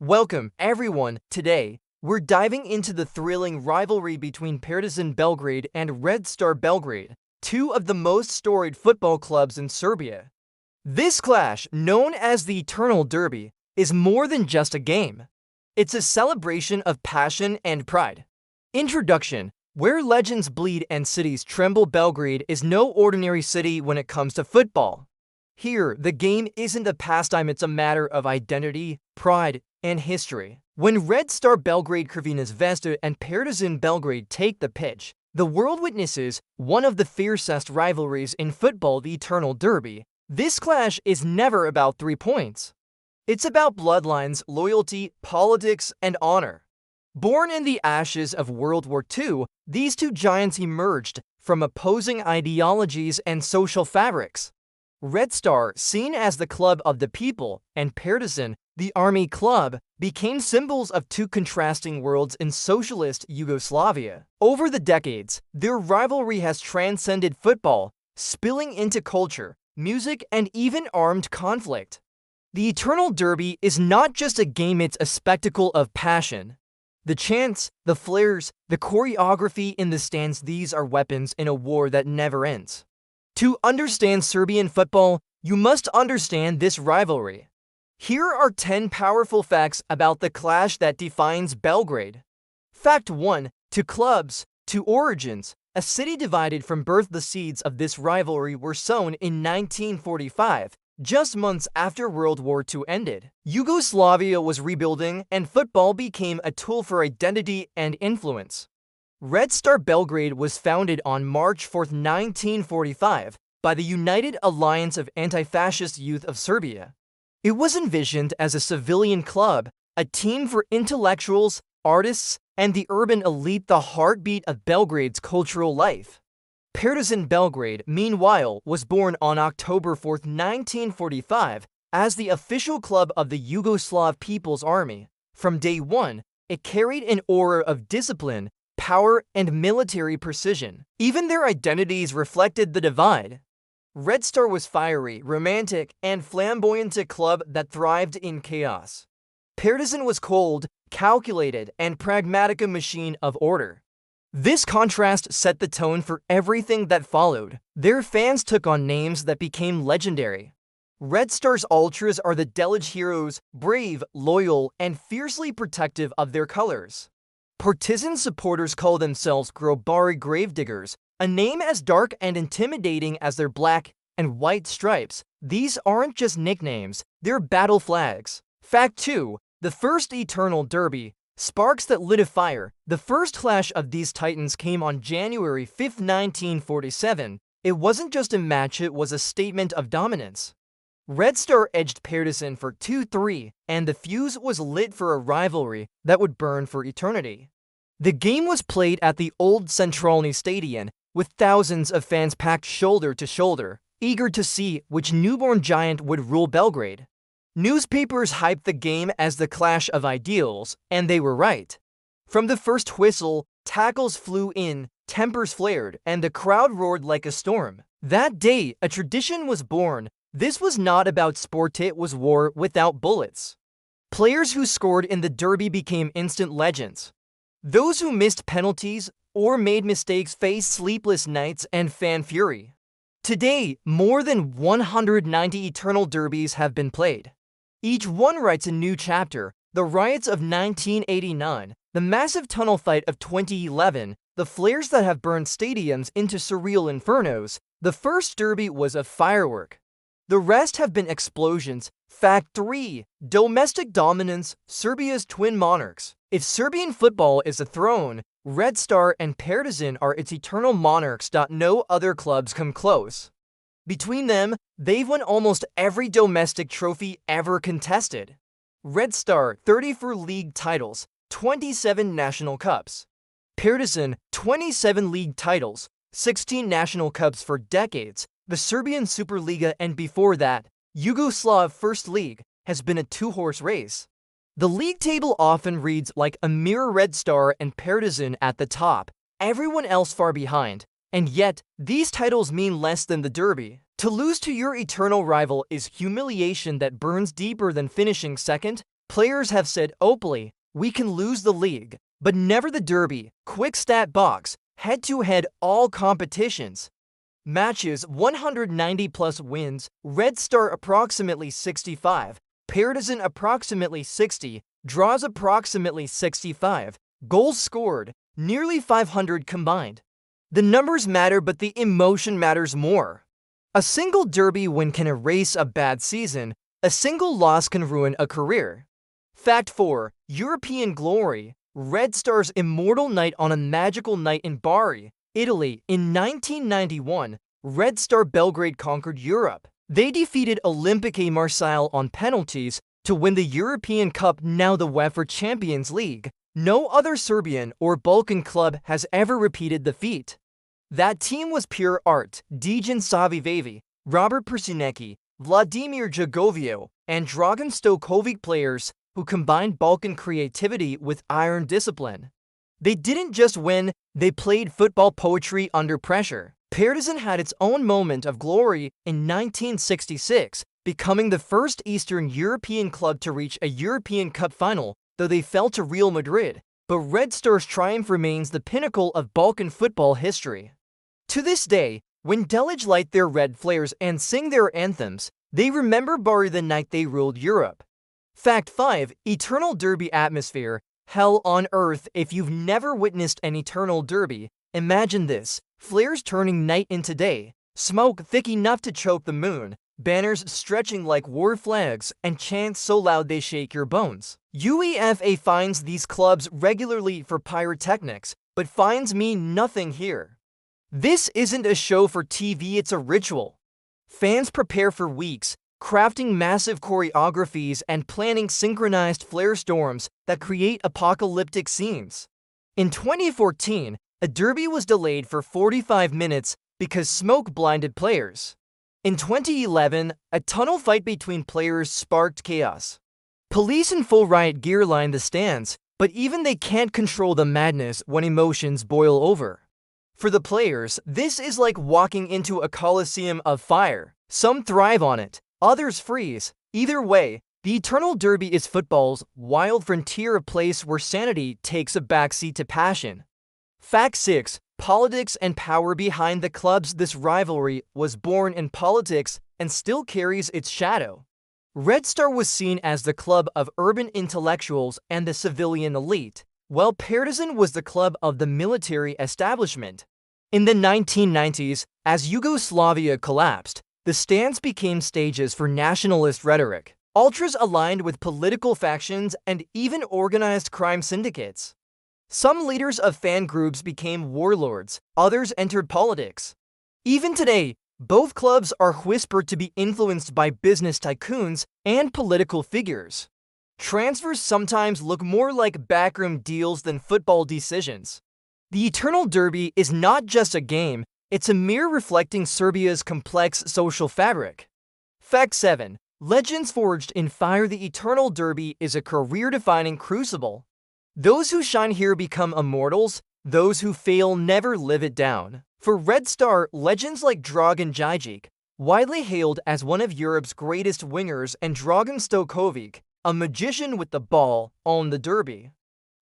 Welcome, everyone. Today, we're diving into the thrilling rivalry between Partizan Belgrade and Red Star Belgrade, two of the most storied football clubs in Serbia. This clash, known as the Eternal Derby, is more than just a game. It's a celebration of passion and pride. Introduction: Where legends bleed and cities tremble, Belgrade is no ordinary city when it comes to football. Here, the game isn't a pastime, it's a matter of identity, pride, and history. When Red Star Belgrade, Crvena Zvezda, and Partizan Belgrade take the pitch, the world witnesses one of the fiercest rivalries in football, the Eternal Derby. This clash is never about 3 points. It's about bloodlines, loyalty, politics, and honor. Born in the ashes of World War II, these two giants emerged from opposing ideologies and social fabrics. Red Star, seen as the club of the people, and Partizan, the army club, became symbols of two contrasting worlds in socialist Yugoslavia. Over the decades, their rivalry has transcended football, spilling into culture, music, and even armed conflict. The Eternal Derby is not just a game, it's a spectacle of passion. The chants, the flares, the choreography in the stands, these are weapons in a war that never ends. To understand Serbian football, you must understand this rivalry. Here are 10 powerful facts about the clash that defines Belgrade. Fact 1. To clubs, to origins. A city divided from birth. The seeds of this rivalry were sown in 1945, just months after World War II ended. Yugoslavia was rebuilding, and football became a tool for identity and influence. Red Star Belgrade was founded on March 4, 1945, by the United Alliance of Anti-Fascist Youth of Serbia. It was envisioned as a civilian club, a team for intellectuals, artists, and the urban elite, the heartbeat of Belgrade's cultural life. Partizan Belgrade, meanwhile, was born on October 4, 1945, as the official club of the Yugoslav People's Army. From day one, it carried an aura of discipline, power, and military precision. Even their identities reflected the divide. Red Star was fiery, romantic, and flamboyant, a club that thrived in chaos. Partizan was cold, calculated, and pragmatic, a machine of order. This contrast set the tone for everything that followed. Their fans took on names that became legendary. Red Star's ultras are the Deluge heroes, brave, loyal, and fiercely protective of their colors. Partizan supporters call themselves Grobari, gravediggers, a name as dark and intimidating as their black and white stripes. These aren't just nicknames, they're battle flags. Fact 2. The first Eternal Derby. Sparks that lit a fire. The first clash of these titans came on January 5, 1947. It wasn't just a match, it was a statement of dominance. Red Star edged Partizan for 2-3, and the fuse was lit for a rivalry that would burn for eternity. The game was played at the old Centralny Stadion, with thousands of fans packed shoulder to shoulder, eager to see which newborn giant would rule Belgrade. Newspapers hyped the game as the clash of ideals, and they were right. From the first whistle, tackles flew in, tempers flared, and the crowd roared like a storm. That day, a tradition was born. This was not about sport, it was war without bullets. Players who scored in the derby became instant legends. Those who missed penalties or made mistakes faced sleepless nights and fan fury. Today, more than 190 Eternal Derbies have been played. Each one writes a new chapter: the riots of 1989, the massive tunnel fight of 2011, the flares that have burned stadiums into surreal infernos. The first derby was a firework. The rest have been explosions. Fact 3. Domestic dominance. Serbia's twin monarchs. If Serbian football is a throne, Red Star and Partizan are its eternal monarchs. No other clubs come close. Between them, they've won almost every domestic trophy ever contested. Red Star, 34 league titles, 27 national cups. Partizan, 27 league titles, 16 national cups for decades. The Serbian Superliga, and before that, Yugoslav First League, has been a two-horse race. The league table often reads like a mirror: Red Star and Partizan at the top, everyone else far behind. And yet, these titles mean less than the derby. To lose to your eternal rival is humiliation that burns deeper than finishing second Players have said openly, "We can lose the league, but never the derby." Quick stat box, head-to-head all competitions. Matches 190 plus wins, Red Star approximately 65, Partizan approximately 60, draws approximately 65, goals scored, nearly 500 combined. The numbers matter, but the emotion matters more. A single derby win can erase a bad season, a single loss can ruin a career. Fact 4. European glory. Red Star's immortal night on a magical night in Bari, Italy. In 1991, Red Star Belgrade conquered Europe. They defeated Olympique Marseille on penalties to win the European Cup, now the UEFA Champions League. No other Serbian or Balkan club has ever repeated the feat. That team was pure art. Dejan Savijevic, Robert Prsinecki, Vladimir Jagovio, and Dragan Stojkovic, players who combined Balkan creativity with iron discipline. They didn't just win, they played football poetry under pressure. Partizan had its own moment of glory in 1966, becoming the first Eastern European club to reach a European Cup final, though they fell to Real Madrid. But Red Star's triumph remains the pinnacle of Balkan football history. To this day, when Delic light their red flares and sing their anthems, they remember Bari, the night they ruled Europe. Fact 5. Eternal derby atmosphere. Hell on earth. If you've never witnessed an eternal derby, imagine this. Flares turning night into day, smoke thick enough to choke the moon, banners stretching like war flags, and chants so loud they shake your bones. UEFA fines these clubs regularly for pyrotechnics, but fines mean nothing here. This isn't a show for TV, it's a ritual. Fans prepare for weeks, crafting massive choreographies and planning synchronized flare storms that create apocalyptic scenes. In 2014, a derby was delayed for 45 minutes because smoke blinded players. In 2011, a tunnel fight between players sparked chaos. Police in full riot gear lined the stands, but even they can't control the madness when emotions boil over. For the players, this is like walking into a coliseum of fire. Some thrive on it, others freeze. Either way, the eternal derby is football's wild frontier, a place where sanity takes a backseat to passion. Fact 6. Politics and power behind the clubs. This rivalry was born in politics and still carries its shadow. Red Star was seen as the club of urban intellectuals and the civilian elite, while Partizan was the club of the military establishment. In the 1990s, as Yugoslavia collapsed, the stands became stages for nationalist rhetoric. Ultras aligned with political factions and even organized crime syndicates. Some leaders of fan groups became warlords, others entered politics. Even today, both clubs are whispered to be influenced by business tycoons and political figures. Transfers sometimes look more like backroom deals than football decisions. The Eternal Derby is not just a game, it's a mirror reflecting Serbia's complex social fabric. Fact 7. Legends forged in fire. The Eternal Derby is a career-defining crucible. Those who shine here become immortals, those who fail never live it down. For Red Star, legends like Dragan Djigic, widely hailed as one of Europe's greatest wingers, and Dragan Stojkovic, a magician with the ball, owned the derby.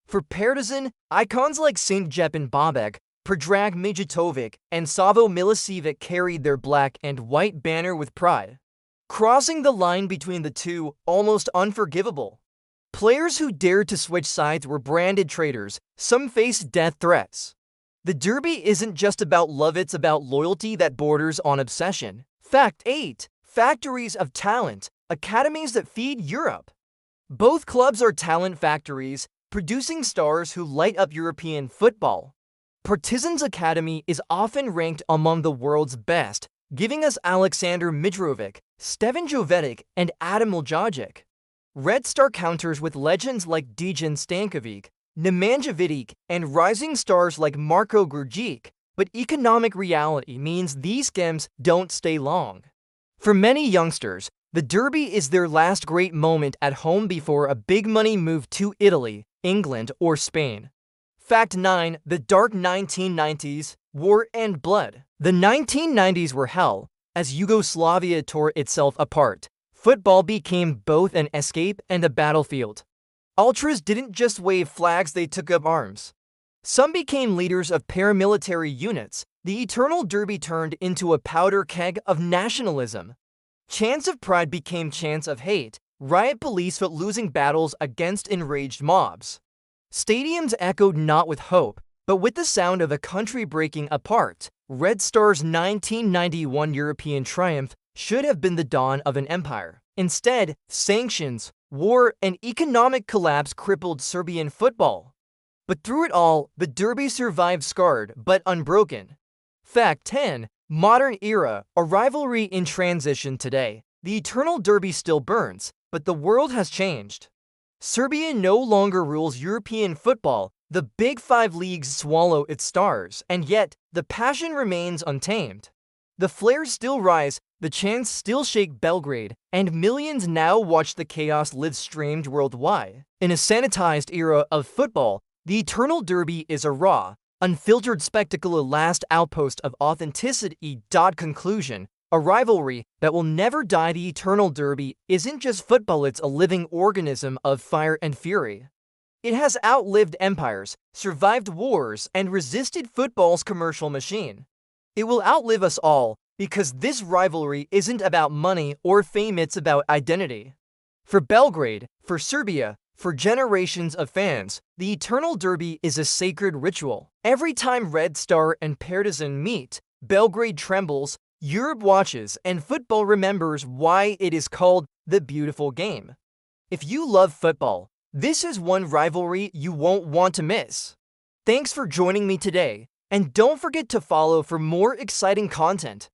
For Partizan, icons like St. Jepan Bobek, Predrag Mijatovic, and Savo Milicevic carried their black and white banner with pride. Crossing the line between the two, almost unforgivable. Players who dared to switch sides were branded traitors, some faced death threats. The derby isn't just about love, it's about loyalty that borders on obsession. Fact 8. Factories of talent, academies that feed Europe. Both clubs are talent factories, producing stars who light up European football. Partizan's academy is often ranked among the world's best, giving us Aleksandar Mitrovic, Stevan Jovetic, and Adam Ljajic. Red Star counters with legends like Dejan Stankovic, Nemanja Vidic, and rising stars like Marko Grujic, but economic reality means these gems don't stay long. For many youngsters, the derby is their last great moment at home before a big money move to Italy, England, or Spain. Fact 9. The dark 1990s, war and blood. The 1990s were hell, as Yugoslavia tore itself apart. football became both an escape and a battlefield. Ultras didn't just wave flags, they took up arms. Some became leaders of paramilitary units. The eternal derby turned into a powder keg of nationalism. Chants of pride became chants of hate. Riot police fought losing battles against enraged mobs. Stadiums echoed not with hope, but with the sound of a country breaking apart. Red Star's 1991 European triumph should have been the dawn of an empire. Instead, sanctions, war, and economic collapse crippled Serbian football. But through it all, the derby survived scarred but unbroken. Fact 10. Modern era, a rivalry in transition today. The eternal derby still burns, but the world has changed. Serbia no longer rules European football. The Big Five leagues swallow its stars, and yet the passion remains untamed. The flares still rise, the chants still shake Belgrade, and millions now watch the chaos live streamed worldwide. In a sanitized era of football, the eternal derby is a raw, unfiltered spectacle, a last outpost of authenticity. Conclusion. A rivalry that will never die. The eternal derby isn't just football, it's a living organism of fire and fury. It has outlived empires, survived wars, and resisted football's commercial machine. It will outlive us all, because this rivalry isn't about money or fame, it's about identity. For Belgrade, for Serbia, for generations of fans, the eternal derby is a sacred ritual. Every time Red Star and Partizan meet, Belgrade trembles, Europe watches, and football remembers why it is called the beautiful game. If you love football, this is one rivalry you won't want to miss. Thanks for joining me today, and don't forget to follow for more exciting content.